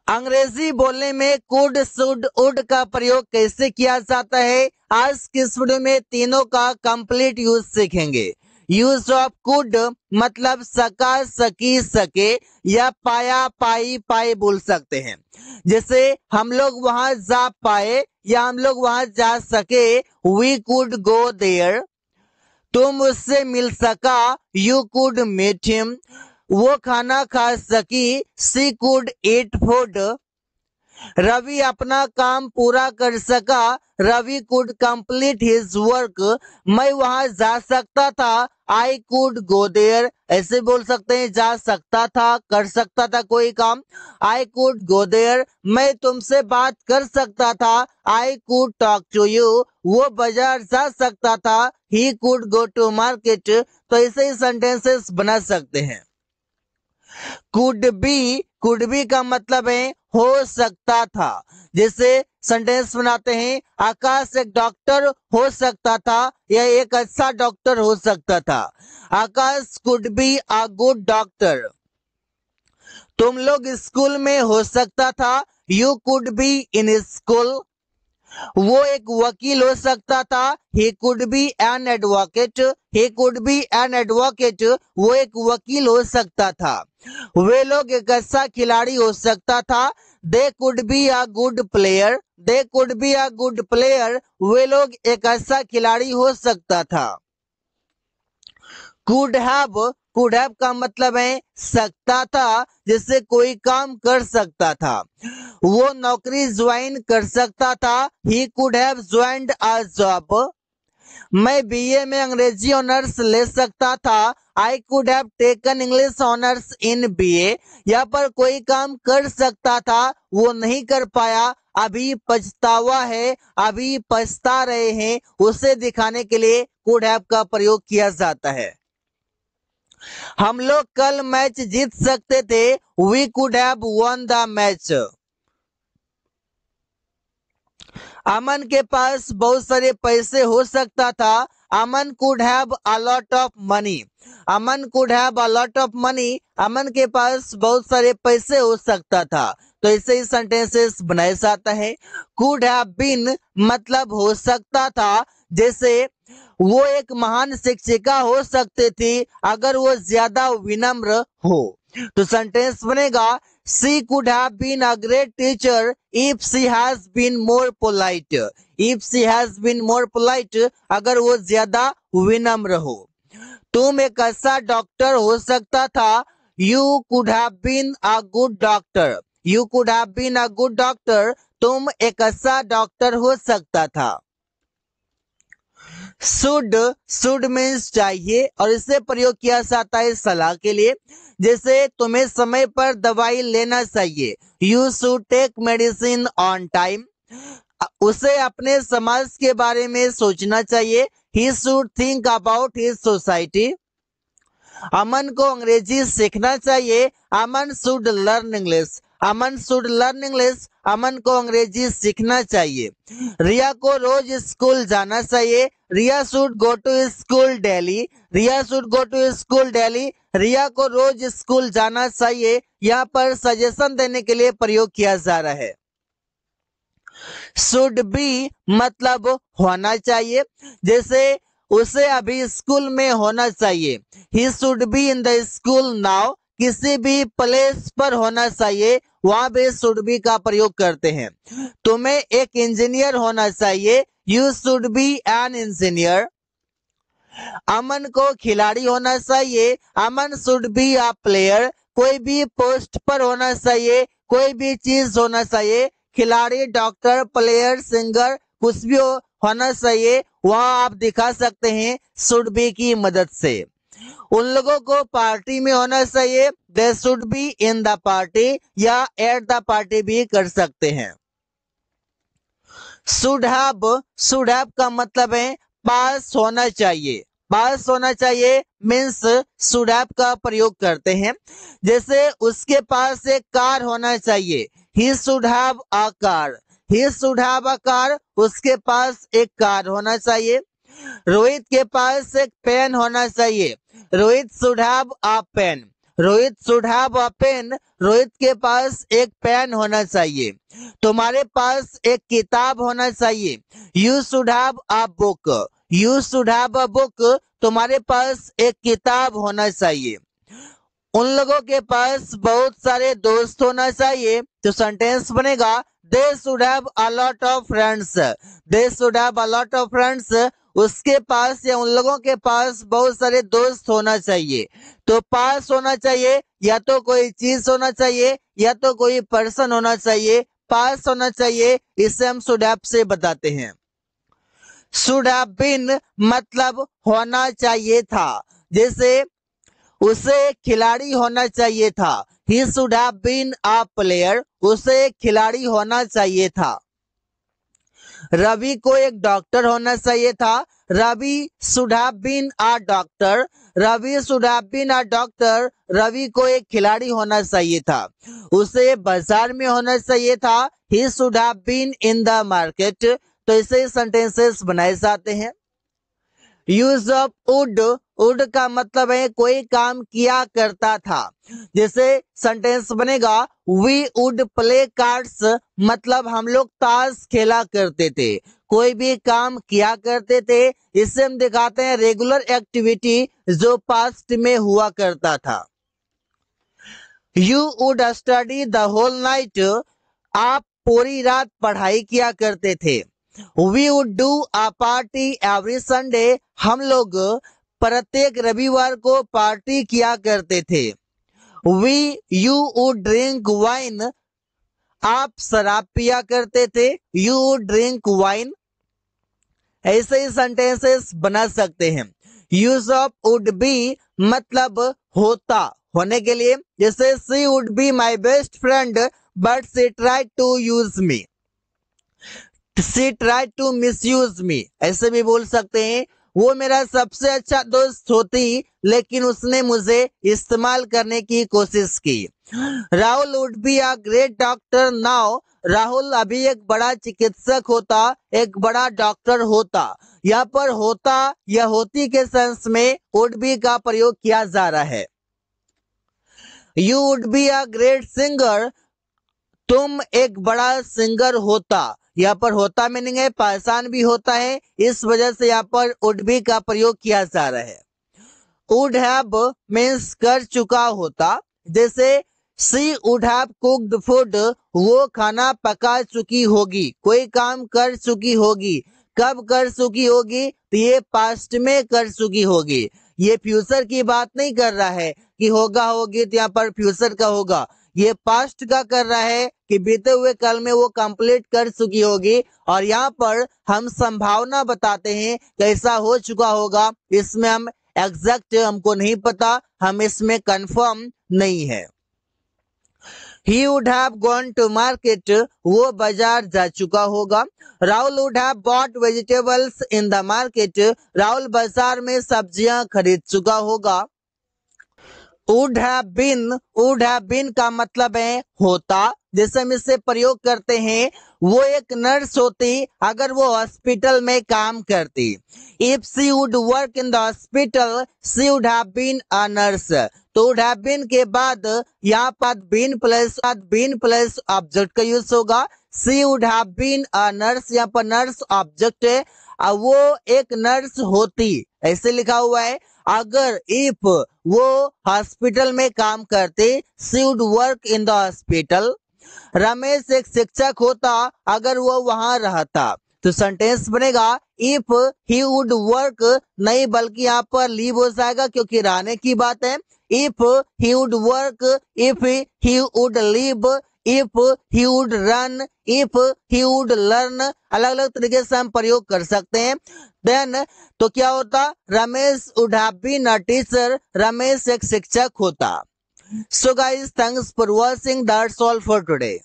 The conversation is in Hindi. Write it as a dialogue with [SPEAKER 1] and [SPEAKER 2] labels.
[SPEAKER 1] अंग्रेजी बोलने में कुड, शुड, वुड का प्रयोग कैसे किया जाता है, आज की इस वीडियो में तीनों का कंप्लीट यूज सीखेंगे। यूज ऑफ कुड मतलब सका, सकी, सके या पाया, पाई, पाए बोल सकते हैं। जैसे हम लोग वहां जा पाए या हम लोग वहां जा सके, वी कुड गो देयर। तुम उससे मिल सका, यू कुड मीट हिम। वो खाना खा सकी, she could eat food. Ravi अपना काम पूरा कर सका, Ravi could complete his work. मैं वहां जा सकता था, आई कुड गो देयर। ऐसे बोल सकते हैं, जा सकता था, कर सकता था कोई काम, आई कुड गो देयर। मैं तुमसे बात कर सकता था, I could talk to you. वो बाजार जा सकता था, he could go to market. तो ऐसे ही सेंटेंसेस बना सकते हैं। कुड बी का मतलब है हो सकता था। जैसे सेंटेंस बनाते हैं, आकाश एक डॉक्टर हो सकता था या एक अच्छा डॉक्टर हो सकता था। Akash could be a good doctor. तुम लोग स्कूल में हो सकता था, you could be in school. वो एक वकील हो सकता था, he could be an advocate. He could be an advocate, वो एक वकील हो सकता था। वे लोग एक अच्छा खिलाड़ी हो सकता था, they could be a good player. They could be a good player, वे लोग एक अच्छा खिलाड़ी हो सकता था। कुड हैव का मतलब है सकता था, जिससे कोई काम कर सकता था। वो नौकरी ज्वाइन कर सकता था, he could have joined a job. मैं बीए में अंग्रेजी ऑनर्स ले सकता था, I could have taken English honours in BA. यहाँ पर कोई काम कर सकता था, वो नहीं कर पाया, अभी पछतावा है, अभी पछता रहे हैं, उसे दिखाने के लिए कुड हैव का प्रयोग किया जाता है। हम लोग कल मैच जीत सकते थे, we could have won the match. Aman के पास बहुत सारे पैसे हो सकता था, Aman could have a lot of money. Aman could have a lot of money, Aman के पास बहुत सारे पैसे हो सकता था। तो ऐसे ही सेंटेंसेस बनाया जाता है। कुड हैव बीन मतलब हो सकता था। जैसे वो एक महान शिक्षिका हो सकती थी अगर वो ज्यादा विनम्र हो। तो सेंटेंस बनेगा, she could have been a great teacher if she has been more polite. If she has been more polite, अगर वो ज्यादा विनम्र हो। तुम एक अच्छा डॉक्टर हो सकता था, you could have been a good doctor. You could have been a good doctor, तुम एक अच्छा डॉक्टर हो सकता था। शुड मीन्स चाहिए और इससे प्रयोग किया जाता है सलाह के लिए। जैसे तुम्हें समय पर दवाई लेना चाहिए, you should take medicine on time. उसे अपने समाज के बारे में सोचना चाहिए, he should think about his society. Aman को अंग्रेजी सीखना चाहिए, Aman should learn English. Aman should learn English, Aman को अंग्रेजी सीखना चाहिए। रिया को रोज स्कूल जाना चाहिए, Riya should go to school daily. Riya should go to school daily, Riya को रोज स्कूल जाना चाहिए। यहाँ पर सजेशन देने के लिए प्रयोग किया जा रहा है। शुड बी मतलब होना चाहिए। जैसे उसे अभी स्कूल में होना चाहिए, he should be in the school now. किसी भी प्लेस पर होना चाहिए, वहां पे शुड बी का प्रयोग करते हैं। तुम्हें एक इंजीनियर होना चाहिए, you should be an engineer. Aman को खिलाड़ी होना चाहिए, Aman should be a player. कोई भी पोस्ट पर होना चाहिए, कोई भी चीज होना चाहिए, खिलाड़ी, डॉक्टर, प्लेयर, सिंगर, कुछ भी होना चाहिए, वहां आप दिखा सकते हैं शुड बी की मदद से। उन लोगों को पार्टी में होना चाहिए, they should be in the party या एट द पार्टी भी कर सकते हैं। शुड हैव का मतलब है पास होना चाहिए। पास होना चाहिए मीन्स शुड हैव का प्रयोग करते हैं। जैसे उसके पास एक कार होना चाहिए, he should have a car. He should have a car, उसके पास एक कार होना चाहिए। रोहित के पास एक पेन होना चाहिए, Rohit should have a pen. Rohit should have a pen, Rohit के पास एक पेन होना चाहिए। तुम्हारे पास एक किताब होना चाहिए। You should have a book, you should have a book, तुम्हारे पास एक किताब होना चाहिए। उन लोगों के पास बहुत सारे दोस्त होना चाहिए, तो सेंटेंस बनेगा they should have a lot of friends, they should have a lot of friends, उसके पास या उन लोगों के पास बहुत सारे दोस्त होना चाहिए। तो पास होना चाहिए, या तो कोई चीज होना चाहिए या तो कोई पर्सन होना चाहिए, पास होना चाहिए, इसे हम शुड हैव से बताते हैं। शुड हैव बीन मतलब होना चाहिए था, जैसे उसे एक खिलाड़ी होना चाहिए था। He should have been a player, उसे एक खिलाड़ी होना चाहिए था। रवि को एक डॉक्टर होना चाहिए था। Ravi should have been a doctor, Ravi should have been a doctor, Ravi को एक खिलाड़ी होना चाहिए था। उसे बाजार में होना चाहिए था। He should have been in the market. तो ऐसे सेंटेंसेस बनाए जाते हैं। यूज ऑफ वुड, वुड का मतलब है कोई काम किया करता था। जैसे सेंटेंस बनेगा वी वुड प्ले कार्ड्स, मतलब हम लोग ताश खेला करते थे, कोई भी काम किया करते थे। इससे हम दिखाते हैं रेगुलर एक्टिविटी जो पास्ट में हुआ करता था। You would study the whole night, आप पूरी रात पढ़ाई किया करते थे। We would do a party every Sunday, हम लोग प्रत्येक रविवार को पार्टी किया करते थे। We you would drink wine, आप शराब पिया करते थे। You would drink wine. ऐसे ही सेंटेंसेस बना सकते हैं। यूज ऑफ वुड बी मतलब होता, होने के लिए, जैसे she would be my best friend but she try to use me, she try to misuse me, ऐसे भी बोल सकते हैं। वो मेरा सबसे अच्छा दोस्त होती लेकिन उसने मुझे इस्तेमाल करने की कोशिश की। Rahul would be a great doctor now, Rahul अभी एक बड़ा चिकित्सक होता, एक बड़ा डॉक्टर होता। यहाँ पर होता या होती के सेंस में वुड बी का प्रयोग किया जा रहा है। You would be a great singer, तुम एक बड़ा सिंगर होता। यहाँ पर होता मीनिंग है पहचान भी होता है, इस वजह से यहाँ पर वुड बी का प्रयोग किया जा रहा है। वुड हैव मीन्स कर चुका होता, जैसे she would have cooked food, वो खाना पका चुकी होगी, कोई काम कर चुकी होगी। कब कर चुकी होगी, तो ये पास्ट में कर चुकी होगी। ये फ्यूचर की बात नहीं कर रहा है कि होगा होगी, तो यहाँ पर फ्यूचर का होगा। ये पास्ट का कर रहा है कि बीते हुए कल में वो कंप्लीट कर चुकी होगी। और यहाँ पर हम संभावना बताते हैं कैसा हो चुका होगा, इसमें हम एग्जैक्ट हमको नहीं पता, हम इसमें कंफर्म नहीं है। He would have gone to market, वो बाजार जा चुका होगा। Rahul would have bought vegetables in the market, Rahul बाजार में सब्जियां खरीद चुका होगा। वुड हैव बीन का मतलब है होता, जैसे हम इससे प्रयोग करते हैं वो एक नर्स होती अगर वो हॉस्पिटल में काम करती। If she would work in the hospital she would have been a nurse. तो वुड हैव बीन के बाद यहाँ पर बीन प्लस ऑब्जेक्ट का यूज होगा। She would have been a nurse, यहाँ पर नर्स ऑब्जेक्ट है, वो एक नर्स होती, ऐसे लिखा हुआ है। अगर इफ वो हॉस्पिटल में काम करते she would work in the hospital. Ramesh एक शिक्षक होता अगर वो वहां रहता। तो सेंटेंस बनेगा इफ ही वुड वर्क, नहीं बल्कि यहाँ पर लीव हो जाएगा क्योंकि रहने की बात है। If he would work, if he would leave, if he would run, if he would learn, अलग अलग तरीके से हम प्रयोग कर सकते हैं। देन तो क्या होता, Ramesh would have been a teacher, Ramesh एक शिक्षक होता। So guys, thanks for watching, that's all for today.